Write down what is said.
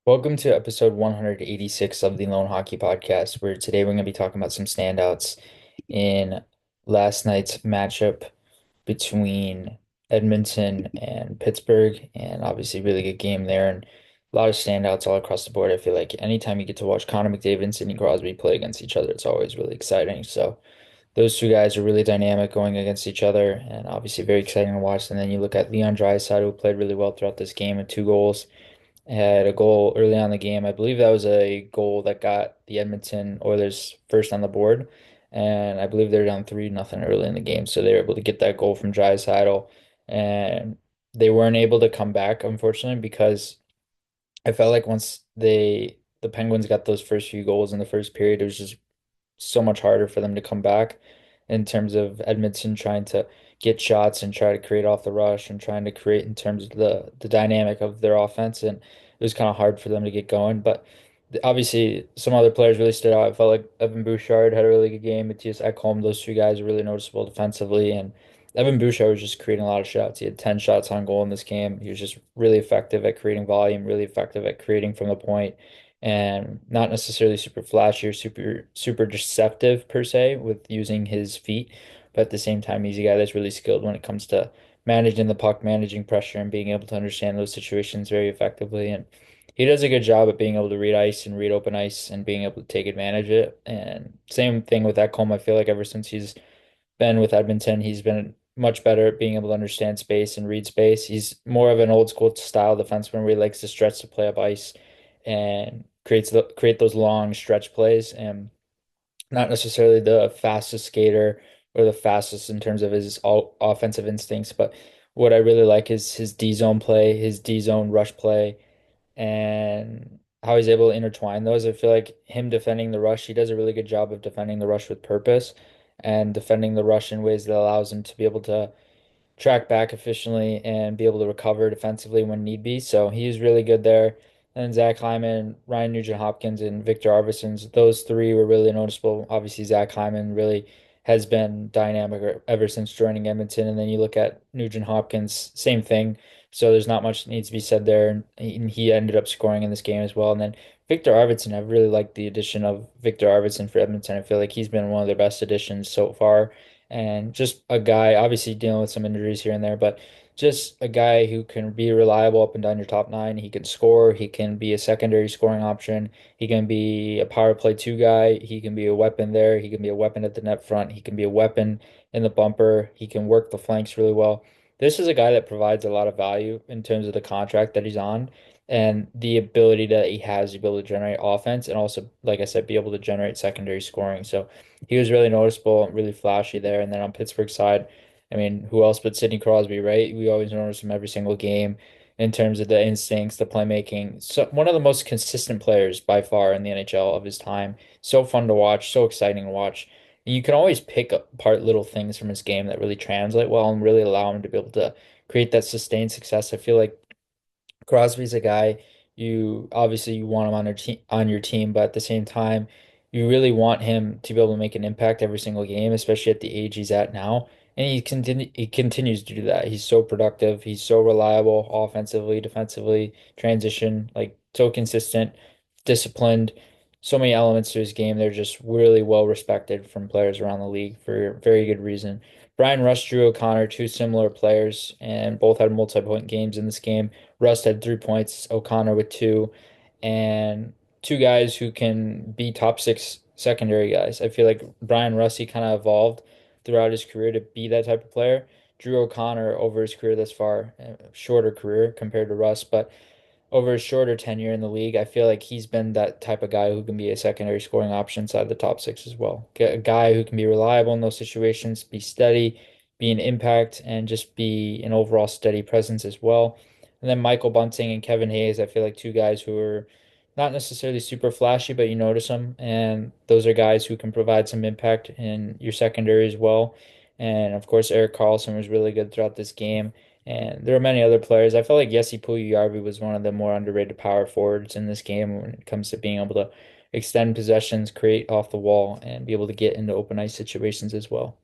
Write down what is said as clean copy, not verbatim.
Welcome to episode 186 of the Lone Hockey Podcast, where today we're going to be talking about some standouts in last night's matchup between Edmonton and Pittsburgh, and obviously really good game there, and a lot of standouts all across the board. I feel like anytime you get to watch Connor McDavid and Sidney Crosby play against each other, it's always really exciting. So those two guys are really dynamic going against each other, and obviously very exciting to watch. And then you look at Leon Draisaitl, who played really well throughout this game with two goals, had a goal early on in the game. I believe that was a goal that got the Edmonton Oilers first on the board. And I believe they're down 3-0 early in the game. So they were able to get that goal from Draisaitl. And they weren't able to come back, unfortunately, because I felt like once the Penguins got those first few goals in the first period, it was just so much harder for them to come back in terms of Edmonton trying to get shots and try to create off the rush and trying to create in terms of the dynamic of their offense. And it was kind of hard for them to get going. But obviously, some other players really stood out. I felt like Evan Bouchard had a really good game. Matthias Ekholm, those two guys are really noticeable defensively. And Evan Bouchard was just creating a lot of shots. He had 10 shots on goal in this game. He was just really effective at creating volume, really effective at creating from the point, and not necessarily super flashy or super deceptive per se with using his feet, but at the same time he's a guy that's really skilled when it comes to managing the puck, managing pressure, and being able to understand those situations very effectively. And he does a good job at being able to read ice and read open ice and being able to take advantage of it. And same thing with Ekholm. I feel like ever since he's been with Edmonton, he's been much better at being able to understand space and read space. He's more of an old school style defenseman where he likes to stretch the play up ice and create those long stretch plays, and not necessarily the fastest skater or the fastest in terms of his all offensive instincts, but what I really like is his D zone play, his D zone rush play, and how he's able to intertwine those. I feel like him defending the rush, he does a really good job of defending the rush with purpose and defending the rush in ways that allows him to be able to track back efficiently and be able to recover defensively when need be. So he's really good there. And Zach Hyman, Ryan Nugent-Hopkins, and Victor Arvidsson's, those three were really noticeable. Obviously, Zach Hyman really has been dynamic ever since joining Edmonton. And then you look at Nugent-Hopkins, same thing. So there's not much that needs to be said there. And he ended up scoring in this game as well. And then Victor Arvidsson, I really like the addition of Victor Arvidsson for Edmonton. I feel like he's been one of their best additions so far, and just a guy obviously dealing with some injuries here and there, but just a guy who can be reliable up and down your top nine. He can score, he can be a secondary scoring option, he can be a power play two guy, he can be a weapon there, he can be a weapon at the net front, he can be a weapon in the bumper, he can work the flanks really well. This is a guy that provides a lot of value in terms of the contract that he's on and the ability that he has to be able to generate offense and also, like I said, be able to generate secondary scoring. So he was really noticeable, really flashy there. And then on Pittsburgh's side, I mean, who else but Sidney Crosby, right? We always notice him every single game in terms of the instincts, the playmaking. So one of the most consistent players by far in the NHL of his time. So fun to watch, so exciting to watch. And you can always pick apart little things from his game that really translate well and really allow him to be able to create that sustained success. I feel like Crosby's a guy you obviously you want him on your team, but at the same time, you really want him to be able to make an impact every single game, especially at the age he's at now. And he continues to do that. He's so productive. He's so reliable offensively, defensively, transition, like so consistent, disciplined. So many elements to his game. They're just really well respected from players around the league for very good reason. Brian Rust, Drew O'Connor, two similar players, and both had multi-point games in this game. Rust had 3 points, O'Connor with two, and two guys who can be top six secondary guys. I feel like Brian Rusty kind of evolved throughout his career to be that type of player. Drew O'Connor over his career thus far, shorter career compared to Russ, but over his shorter tenure in the league, I feel like he's been that type of guy who can be a secondary scoring option inside the top six as well. Get a guy who can be reliable in those situations, be steady, be an impact, and just be an overall steady presence as well. And then Michael Bunting and Kevin Hayes, I feel like two guys who are not necessarily super flashy, but you notice them. And those are guys who can provide some impact in your secondary as well. And of course, Eric Carlson was really good throughout this game. And there are many other players. I felt like Jesse Puljujärvi was one of the more underrated power forwards in this game when it comes to being able to extend possessions, create off the wall, and be able to get into open ice situations as well.